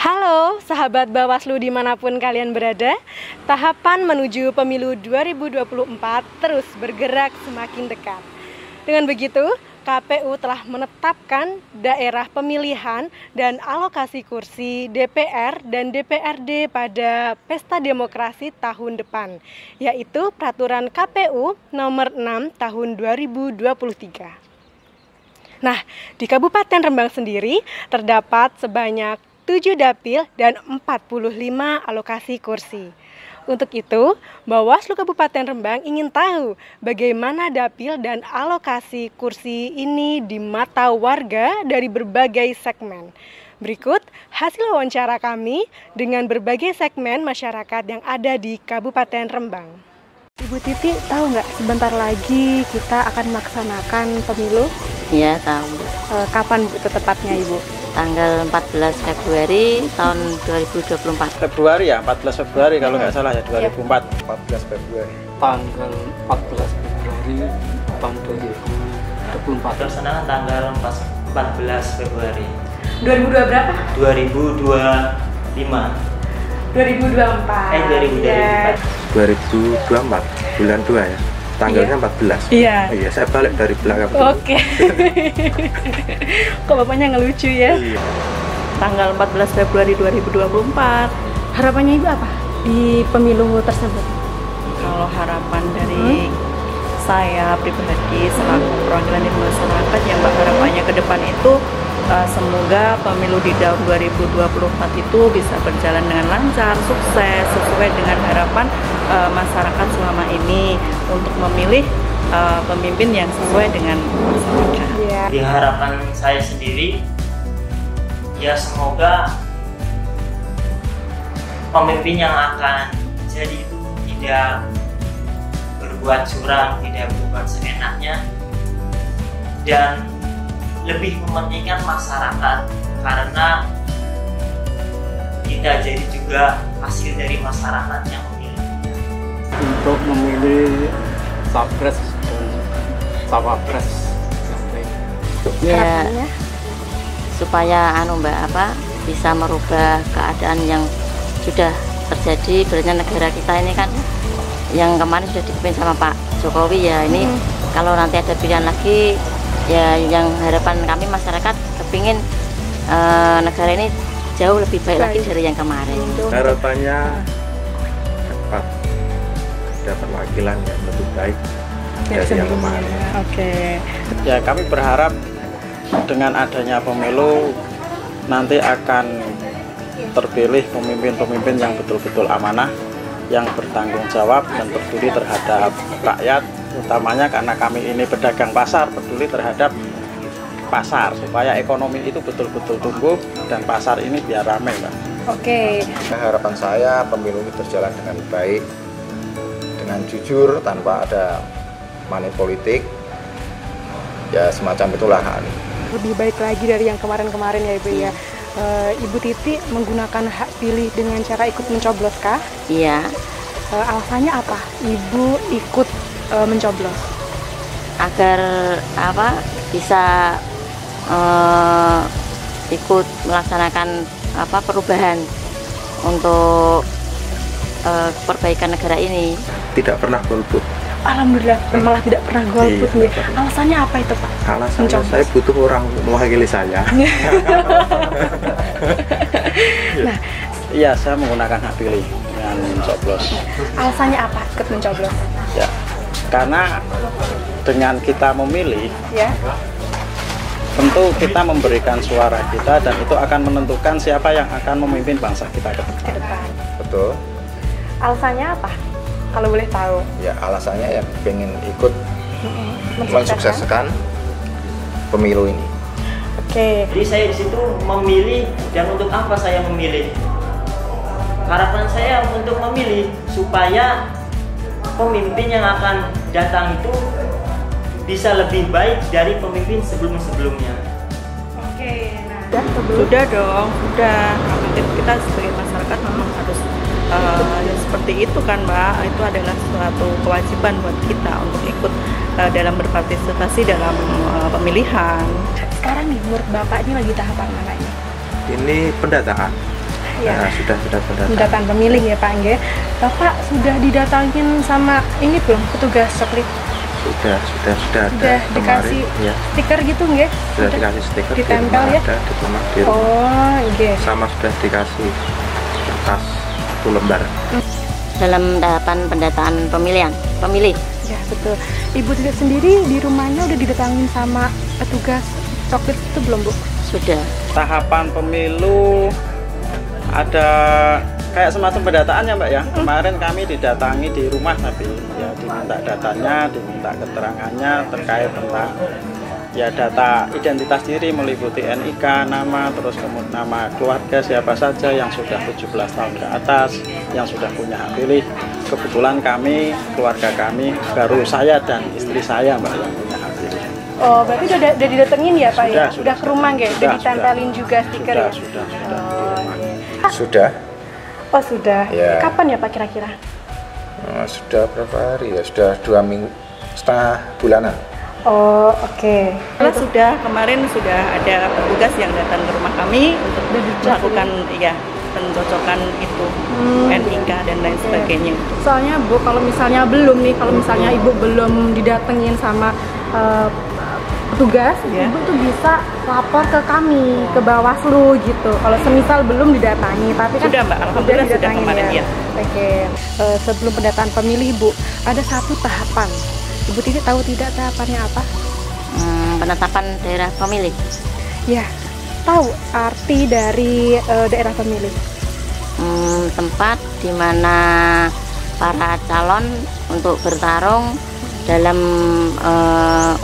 Halo sahabat Bawaslu dimanapun kalian berada, tahapan menuju pemilu 2024 terus bergerak semakin dekat. Dengan begitu, KPU telah menetapkan daerah pemilihan dan alokasi kursi DPR dan DPRD pada Pesta Demokrasi tahun depan, yaitu Peraturan KPU nomor 6 tahun 2023. Nah, di Kabupaten Rembang sendiri terdapat sebanyak 7 dapil dan 45 alokasi kursi. Untuk itu, Bawaslu Kabupaten Rembang ingin tahu bagaimana dapil dan alokasi kursi ini di mata warga dari berbagai segmen. Berikut hasil wawancara kami dengan berbagai segmen masyarakat yang ada di Kabupaten Rembang. Ibu Titi, tahu nggak sebentar lagi kita akan melaksanakan pemilu? Iya, tahu. Kapan itu tepatnya, Ibu? Tanggal 14 Februari tahun 2024. Februari ya, 14 Februari kalau nggak salah ya, 2004. 14 Februari. Tanggal 14 Februari tahun 2024. Pelaksanaan tanggal 14 Februari. 2002 berapa? 2025. 2024. 2024. 2024, bulan 2 ya. Tanggalnya 14. Iya. Oh iya, saya balik dari belakang. Oke. Kok bapaknya ngelucu ya? Iya. Tanggal 14 Februari 2024. Harapannya Ibu apa di pemilu tersebut? Kalau harapan dari saya pribadi selaku perwakilan dari masyarakat, yang harapannya ke depan itu semoga pemilu di tahun 2024 itu bisa berjalan dengan lancar, sukses, sesuai dengan harapan masyarakat selama ini untuk memilih pemimpin yang sesuai dengan masyarakat. Ya. Di harapan saya sendiri, ya semoga pemimpin yang akan jadi itu tidak berbuat curang, tidak berbuat seenaknya, dan lebih mementingkan masyarakat, karena kita jadi juga hasil dari masyarakat yang memilih. Untuk memilih capres dan cawapres. Ya, supaya bisa merubah keadaan yang sudah terjadi. Sebenarnya negara kita ini kan yang kemarin sudah dipimpin sama Pak Jokowi ya, ini kalau nanti ada pilihan lagi ya, yang harapan kami masyarakat kepingin negara ini jauh lebih baik lagi dari yang kemarin. Harapannya ada perwakilan yang lebih baik dari yang kemarin. Oke. Ya, kami berharap dengan adanya pemilu nanti akan terpilih pemimpin-pemimpin yang betul-betul amanah, yang bertanggung jawab dan peduli terhadap rakyat, utamanya karena kami ini pedagang pasar, peduli terhadap pasar supaya ekonomi itu betul-betul tumbuh dan pasar ini biar ramai, Pak. Oke. Harapan saya pemilu ini berjalan dengan baik, dengan jujur, tanpa ada money politik. Ya semacam itulah. Lebih baik lagi dari yang kemarin-kemarin ya Ibu ya. Ibu Titi menggunakan hak pilih dengan cara ikut mencoblos kah? Iya. Alasannya apa Ibu ikut mencoblos? Agar bisa ikut melaksanakan perubahan untuk perbaikan negara ini. Tidak pernah golput. Alhamdulillah, malah tidak pernah golput nih. Iya. Alasannya apa itu Pak? Alasannya Mencoblos. saya butuh orang mewakili saya. Nah, Iya, saya menggunakan hak pilih dengan mencoblos. alasannya apa ikut mencoblos? Ya, karena dengan kita memilih, Ya. tentu kita memberikan suara kita dan itu akan menentukan siapa yang akan memimpin bangsa kita ke Ke depan. depan. Betul. Alasannya apa? Kalau boleh tahu. Ya alasannya ya pengen ikut mensukseskan pemilu ini. Oke. Jadi saya di situ memilih, dan untuk apa saya memilih? Harapan saya untuk memilih supaya pemimpin yang akan datang itu bisa lebih baik dari pemimpin sebelum-sebelumnya. Oke. Nah, Sudah dong, sudah. Kita sebagai masyarakat memang harus seperti itu kan Mbak, itu adalah suatu kewajiban buat kita untuk ikut dalam berpartisipasi dalam pemilihan. Sekarang nih menurut Bapak ini lagi tahapan mana ini? Ini pendataan. Ya. Nah, sudah pendataan. Pendataan pemilih ya Pak Nggih. Bapak sudah didatangin sama ini belum petugas Soklit? Sudah ada dikasih kemarin, ya. stiker gitu nggih? Sudah dikasih stiker ditempel di rumah, ya? ada di rumah, di rumah. Oh, nggih. Sama sudah dikasih kertas 1 lembar. Dalam tahapan pendataan pemilih. Ya, betul. Ibu tidak sendiri di rumahnya udah didatangin sama petugas Soklit itu belum, Bu? Sudah. Tahapan pemilu ada kayak semacam pendataan ya Mbak ya. Kemarin kami didatangi di rumah, tapi ya diminta datanya, diminta keterangannya terkait tentang ya data identitas diri meliputi NIK, nama, terus kemudian nama keluarga siapa saja yang sudah 17 tahun ke atas, yang sudah punya hak pilih. Kebetulan kami, keluarga kami, baru saya dan istri saya Mbak yang punya hak pilih. Oh, berarti udah didatengin ya Pak ya? Sudah. Ke rumah nggih? Udah ditempelin juga stiker ya? Sudah. Sudah. Oh, sudah. Ya. Kapan ya Pak kira-kira? Sudah berapa hari ya? Sudah 2,5 bulanan. Oh, oke. Sudah kemarin sudah ada petugas yang datang ke rumah kami untuk melakukan pencocokan itu NIK dan lain sebagainya. Soalnya Bu, kalau misalnya Ibu belum didatengin sama petugas, Ya. Ibu tuh bisa lapor ke kami, ke Bawaslu gitu. Kalau semisal belum didatangi, tapi kan Sudah, Mbak. Alhamdulillah sudah didatangin kemarin, ya. Oke. Sebelum pendataan pemilih, Bu, ada satu tahapan. Ibu tidak tahu tidak tahapannya apa? Penetapan daerah pemilih. Ya, tahu arti dari daerah pemilih. Tempat di mana para calon untuk bertarung dalam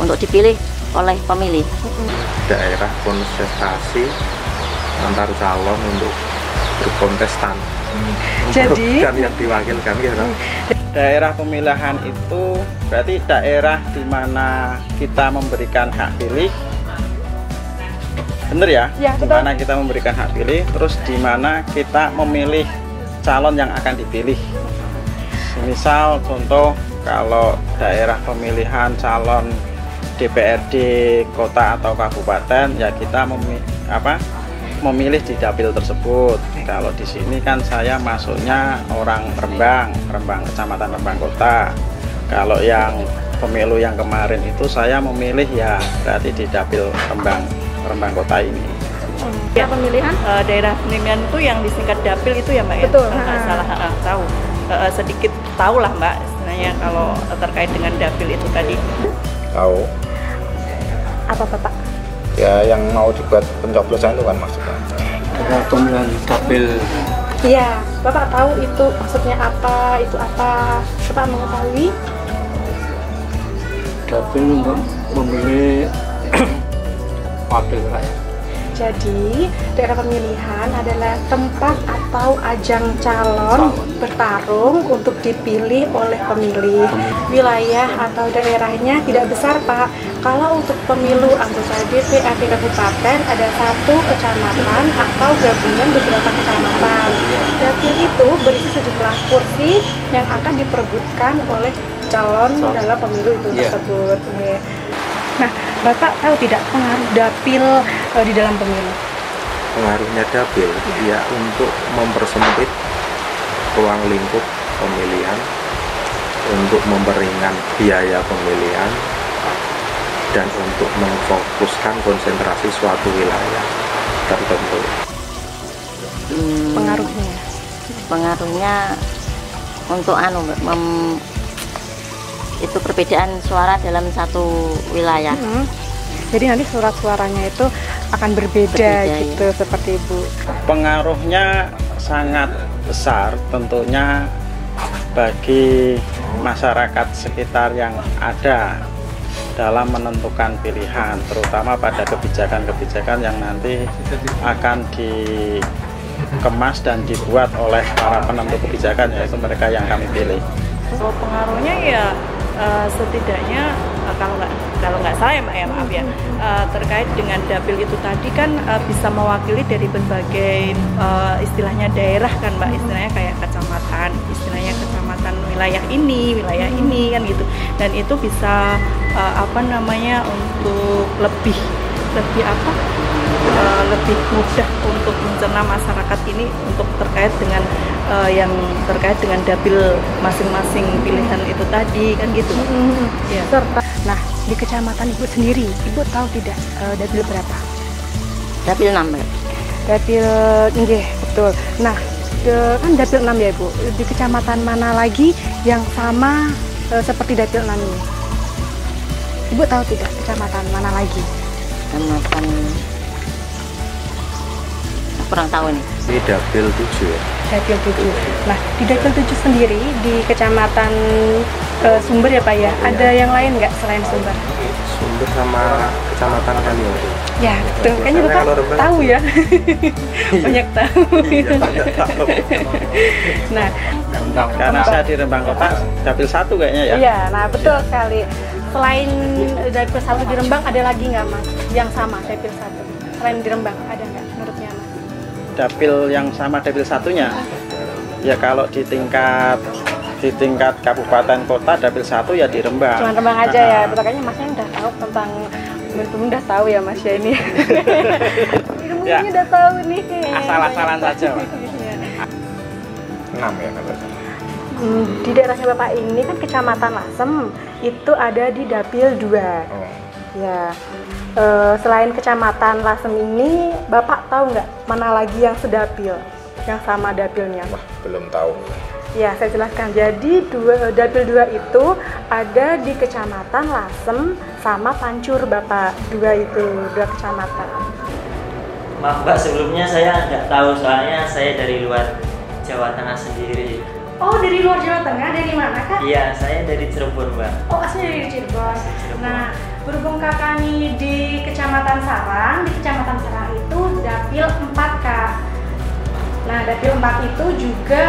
untuk dipilih oleh pemilih. Daerah kontestasi antar calon untuk berkontestan. Jadi Dan yang diwakilkan gitu. Daerah pemilihan itu berarti daerah di mana kita memberikan hak pilih. Bener ya? Ya, Di betul. mana kita memberikan hak pilih, terus di mana kita memilih calon yang akan dipilih. Misal contoh kalau daerah pemilihan calon DPRD kota atau kabupaten, ya kita memilih di dapil tersebut. Kalau di sini kan saya masuknya orang Rembang Kecamatan Rembang Kota. Kalau yang pemilu yang kemarin itu saya memilih ya berarti di dapil Rembang Kota ini. Ya, pemilihan daerah pemilihan itu yang disingkat dapil itu ya Mbak ya? Betul. Kalau nggak salah tahu. Sedikit tahu lah Mbak sebenarnya kalau terkait dengan dapil itu tadi. Tahu. apa Bapak? Ya yang mau dibuat pencoblosan itu kan maksudnya. Pemilihan dapil. Iya, Bapak tahu itu maksudnya apa, itu apa? Bapak mengetahui? Dapil untuk memilih wakil rakyat. Jadi, daerah pemilihan adalah tempat atau ajang calon bertarung untuk dipilih oleh pemilih. Wilayah atau daerahnya tidak besar, Pak. Kalau untuk pemilu anggota DPRD kabupaten ada 1 kecamatan atau gabungan beberapa kecamatan. Dapil itu berisi sejumlah kursi yang akan diperebutkan oleh calon dalam pemilu itu tersebut. Nah, Bapak tahu tidak pengaruh dapil di dalam pemilu? Pengaruhnya dapil ya untuk mempersempit ruang lingkup pemilihan, untuk memperingan biaya pemilihan, dan untuk memfokuskan konsentrasi suatu wilayah tertentu. Pengaruhnya untuk itu perbedaan suara dalam satu wilayah. Jadi nanti surat-suaranya itu akan berbeda gitu, ya. Seperti Ibu. Pengaruhnya sangat besar tentunya bagi masyarakat sekitar yang ada dalam menentukan pilihan, terutama pada kebijakan-kebijakan yang nanti akan dikemas dan dibuat oleh para penentu kebijakan, yaitu mereka yang kami pilih. So, pengaruhnya ya setidaknya kalau nggak salah ya Mbak ya, maaf ya, terkait dengan dapil itu tadi kan bisa mewakili dari berbagai istilahnya daerah kan Mbak, istilahnya kayak kecamatan wilayah ini kan gitu, dan itu bisa untuk lebih lebih mudah untuk mencerna masyarakat ini untuk terkait dengan yang terkait dengan dapil masing-masing pilihan itu tadi kan gitu. Ya. Serta, nah di kecamatan Ibu sendiri, Ibu tahu tidak dapil berapa? Dapil 6. Dapil, nggih, betul. Nah, kan dapil 6 ya Ibu. Di kecamatan mana lagi yang sama seperti dapil 6 ini? Ibu tahu tidak kecamatan mana lagi? Kecamatan kurang tahu nih. Di dapil 7 ya. Dapil 7. Nah, di dapil 7 sendiri di kecamatan Sumber ya Pak ya, ada yang lain nggak selain Sumber? Sumber sama kecamatan Kaliori. Ya, betul. Kayaknya Bapak tahu ya. Banyak tahu. Nah, Karena saya di Rembang Kota, dapil 1 kayaknya ya. iya, nah betul sekali. Selain dapil 1 di Rembang, ada lagi nggak Mas yang sama dapil 1? Selain di Rembang, ada nggak menurutnya Mas? Dapil yang sama dapil 1-nya. Ya kalau di tingkat kabupaten kota dapil 1 ya di Rembang. Cuma Rembang aja ya. Betul, kayaknya Masnya udah tahu tentang udah tahu ya Mas ya ini. Ya. Ilmunya udah tahu nih. Asal-asalan saja, Mas. 6 ya kalau saya. Di daerahnya Bapak ini kan Kecamatan Lasem, itu ada di dapil 2. Oh. Ya. Selain Kecamatan Lasem ini, Bapak tahu nggak mana lagi yang sedapil, yang sama dapilnya? Wah, belum tahu. Ya, saya jelaskan. Jadi dapil 2 itu ada di Kecamatan Lasem sama Pancur, Bapak. 2 itu, 2 kecamatan. Maaf Mbak, sebelumnya saya nggak tahu, soalnya saya dari luar Jawa Tengah sendiri. Oh, dari luar Jawa Tengah, dari mana Kak? Iya, saya dari Cirebon Mbak. Oh, aslinya dari Cirebon. Nah, berhubung Kakak nih di Kecamatan Sarang, di Kecamatan Sarang itu dapil 4 Kak. Nah, dapil 4 itu juga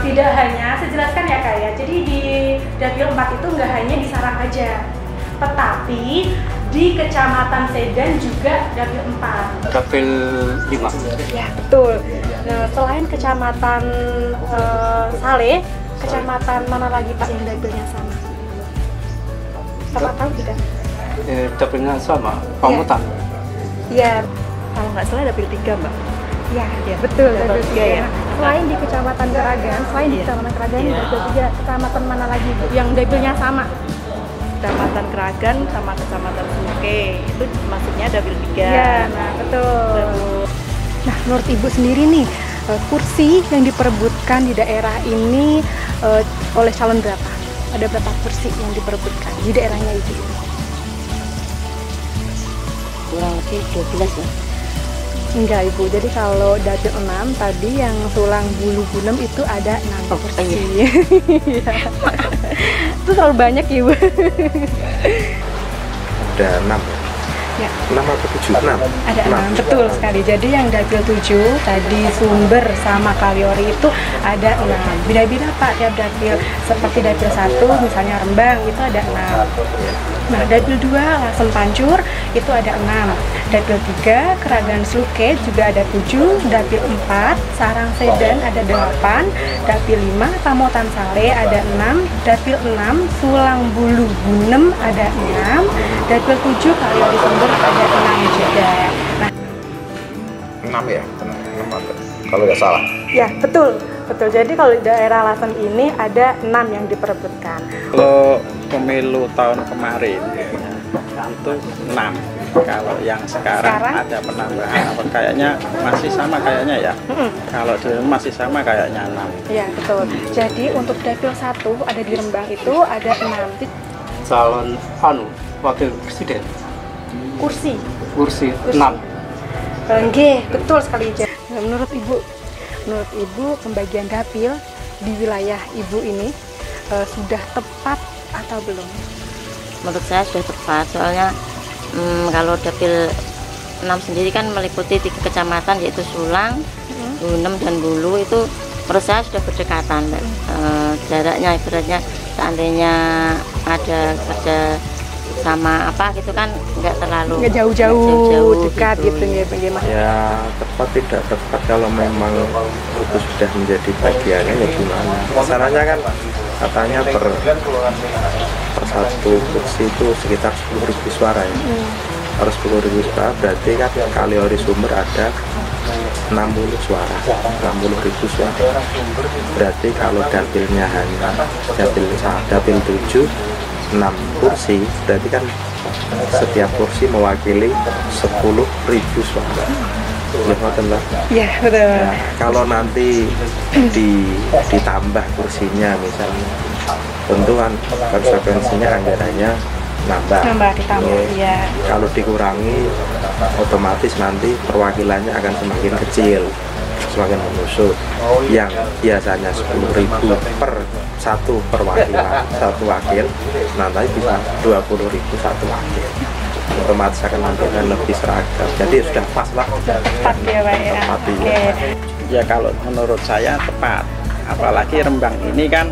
tidak hanya, saya jelaskan ya Kak ya, jadi di dapil 4 itu nggak hanya di Sarang aja, tetapi di Kecamatan Sedan juga dapil 4. Dapil 5. Ya, betul. Nah, selain Kecamatan Saleh, kecamatan mana lagi Pak yang dapilnya sama? Bapak tahu tidak? Dapilnya sama, Pamutan. Iya, Kalau nggak salah dapil 3 Mbak. ya, Ya, betul. dapil Dapil 3 3 ya. Selain di Kecamatan Garagan, selain di Kecamatan Garagan, Iya. dapil 3, kecamatan mana lagi Bu yang dapilnya sama? Kecamatan Keragan sama Kecamatan Suke, itu maksudnya dapil 3. Iya, nah betul. Nah, menurut Ibu sendiri nih, kursi yang diperebutkan di daerah ini oleh calon berapa? Ada berapa kursi yang diperebutkan di daerahnya Ibu? Kurang lebih 12 ya. Enggak Ibu, jadi kalau dapil 6 tadi yang Sulang Bulu Gunem itu ada 6 kursi. iya. Itu terlalu banyak Ibu. Ada 6 ya. Ya. 6 atau 7? 6. Ada 6, betul sekali. Jadi yang dapil 7 tadi Sumber sama Kaliori itu ada 6. Beda-beda Pak tiap dapil. Seperti dapil 1 misalnya Rembang itu ada 6. Nah, dapil 2 Lasem Pancur itu ada 6. Dapil 3 Keragan Sluke juga ada 7. Dapil 4 Sarang Sedan ada 8. Dapil 5 Pamotan Sale ada 6. Dapil 6 Sulang Bulu Gunem ada 6. Dapil 7 Kaliori Sumber ada 6 juga. Nah, 6 ya, benar. 6 atau kalau nggak salah. ya betul. Betul. Jadi kalau di daerah Lasem ini ada 6 yang diperebutkan. Kalau pemilu tahun kemarin itu 6. Kalau yang sekarang ada penambahan, apa kayaknya masih sama kayaknya ya. Kalau di masih sama kayaknya 6. Iya, betul. Jadi untuk dapil 1 ada di Rembang itu ada 6 Calon wakil presiden. kursi. Kursi 6. Nggih, betul sekali. Nah, menurut Ibu pembagian dapil di wilayah Ibu ini sudah tepat atau belum? Menurut saya sudah tepat, soalnya kalau dapil 6 sendiri kan meliputi 3 kecamatan yaitu Sulang, Gunem dan Bulu, itu menurut saya sudah berdekatan. Jaraknya ibaratnya seandainya ada kerja sama apa gitu kan nggak terlalu Nggak jauh-jauh dekat gitu ya, Mas. Ya tepat tidak tepat kalau memang itu sudah menjadi bagiannya ya gimana. Masalahnya kan katanya per satu kursi itu sekitar 10.000 suara ya. Harus 10.000 suara, berarti kan kali ori sumber ada 60 suara, 60.000 suara. Berarti kalau dapilnya hanya dapil 7, 6 kursi, berarti kan setiap kursi mewakili 10.000 suara. Iya, betul. Ya, kalau nanti ditambah kursinya misalnya, tentu kan konsekuensinya anggarannya nambah ditambah, iya. Kalau dikurangi, otomatis nanti perwakilannya akan semakin kecil, semakin menyusut. Yang biasanya 10.000 per satu perwakilan, satu wakil, nanti bisa 20.000 satu wakil. Otomatis akan nanti lebih seragam. Jadi sudah pas lah. Tepat ya Pak ya. Tepat, Oke. Ya kalau menurut saya tepat. Apalagi Rembang ini kan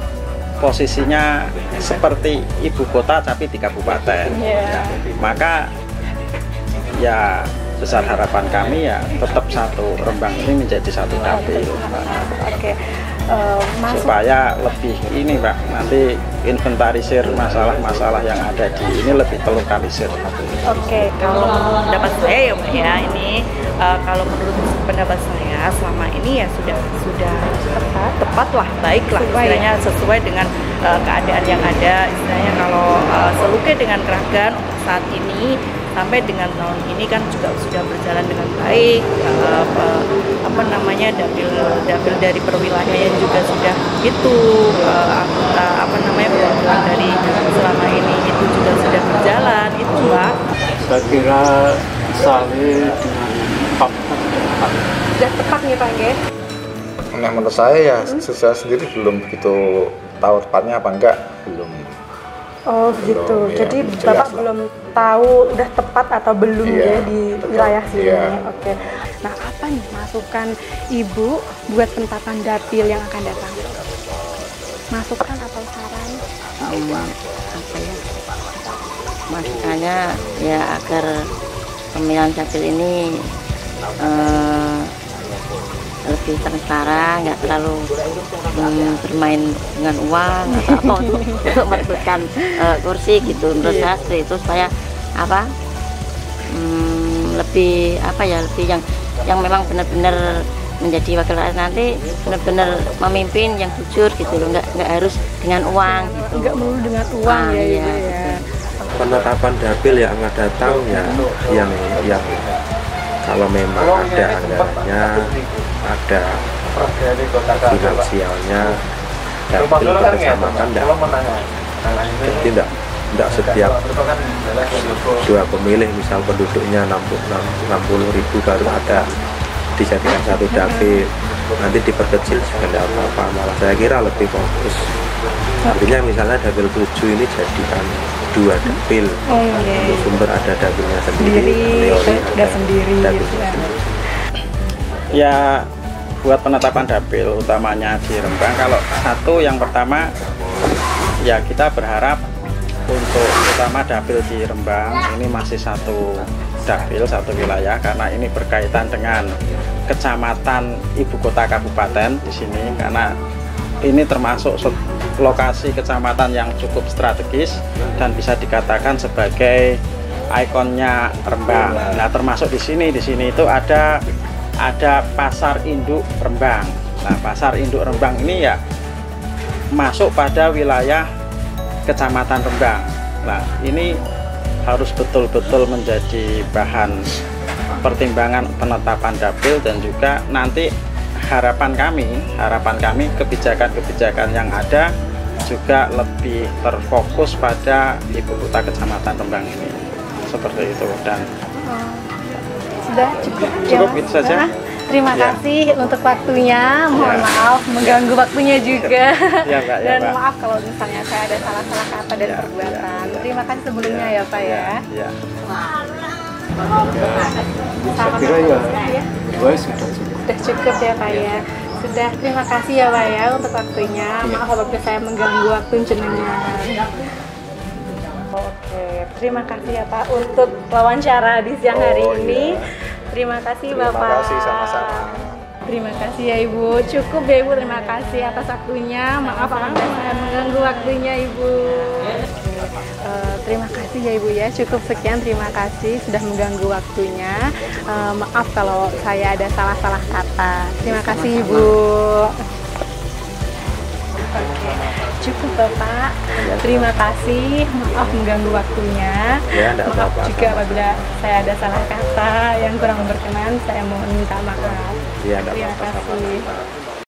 posisinya seperti ibu kota tapi di kabupaten. Iya. Maka ya besar harapan kami ya tetap satu Rembang ini menjadi satu dapil. Oke. Supaya lebih ini Pak, nanti inventarisir masalah-masalah yang ada di ini lebih terlokalisir. Oke. Kalau menurut pendapat saya ya Mbak ya, ini kalau menurut pendapat saya selama ini ya sudah tepat lah, baik lah, istilahnya sesuai dengan keadaan yang ada. Istilahnya kalau seluke dengan Kragan saat ini sampai dengan tahun ini kan juga sudah berjalan dengan baik, dapil dari perwilayahnya juga sudah itu perwakilan dari selama ini itu juga sudah berjalan itu Mbak. Saya kira misalnya dengan Pamutan Sudah tepat nih Pak Nge? Nah, menurut saya ya saya sendiri belum begitu tahu tepatnya apa enggak, belum. Oh gitu, ya, jadi jelas Bapak lah. belum tahu udah tepat atau belum Iya, ya di betul. wilayah sini. Iya. Oke. Nah apa nih masukan Ibu buat penetapan dapil yang akan datang? Masukan atau saran? apa ya, masukannya ya agar pemilihan dapil ini lebih transparan, nggak terlalu bermain dengan uang atau apa untuk merebutkan kursi gitu. Menurut saya seperti itu, supaya lebih lebih yang memang benar-benar menjadi wakil rakyat nanti, benar-benar memimpin yang jujur gitu loh, nggak harus dengan uang gitu. Nggak melulu dengan uang ya, iya, Ibu ya. Penetapan dapil yang akan datang ya yang kalau memang ada anggarannya, ada finansialnya, dapil bersamakan jadi tidak setiap dua pemilih misal penduduknya 60.000 baru ada dijadikan satu dapil, nanti diperkecil juga tidak apa-apa, malah saya kira lebih fokus. Artinya misalnya dapil 7 ini jadikan 2 dapil, sumber ada dapilnya sendiri, ada sendiri dapil gitu ya. Ya buat penetapan dapil utamanya di Rembang, kalau satu yang pertama ya kita berharap untuk utama dapil di Rembang ini masih satu dapil, satu wilayah, karena ini berkaitan dengan kecamatan ibu kota kabupaten di sini, karena ini termasuk lokasi kecamatan yang cukup strategis dan bisa dikatakan sebagai ikonnya Rembang. Nah, termasuk di sini itu ada pasar induk Rembang. Nah, pasar induk Rembang ini ya masuk pada wilayah kecamatan Rembang. Nah, ini harus betul-betul menjadi bahan pertimbangan penetapan dapil, dan juga nanti harapan kami kebijakan-kebijakan yang ada juga lebih terfokus pada ibu kota kecamatan Rembang ini, seperti itu. Dan Sudah cukup cukup ya, itu saja. Terima Ya. kasih untuk waktunya. Mohon Ya. maaf mengganggu waktunya juga. Ya, Mbak, ya, Dan Mbak. maaf kalau misalnya saya ada salah-salah kata dan Ya, perbuatan. ya. Terima kasih sebelumnya ya Pak ya. Ya. saya kira ya sudah cukup. Sudah cukup ya Pak ya. Sudah, terima kasih ya Pak ya untuk waktunya. Maaf apabila saya mengganggu waktu jenengan. Oke, terima kasih ya Pak untuk wawancara di siang hari ini. Terima kasih Bapak. Terima kasih sama-sama. Terima kasih ya Ibu. Cukup ya Ibu, terima kasih atas waktunya. Maaf apabila saya mengganggu waktunya Ibu. Terima kasih ya Ibu ya, cukup sekian, terima kasih sudah mengganggu waktunya. Maaf kalau saya ada salah-salah kata. Terima kasih Ibu. Oke, cukup Bapak. Terima kasih, maaf mengganggu waktunya. Ya, enggak Maaf apa-apa. juga apabila saya ada salah kata yang kurang berkenan, saya mohon minta maaf. Iya, enggak Terima apa-apa. kasih.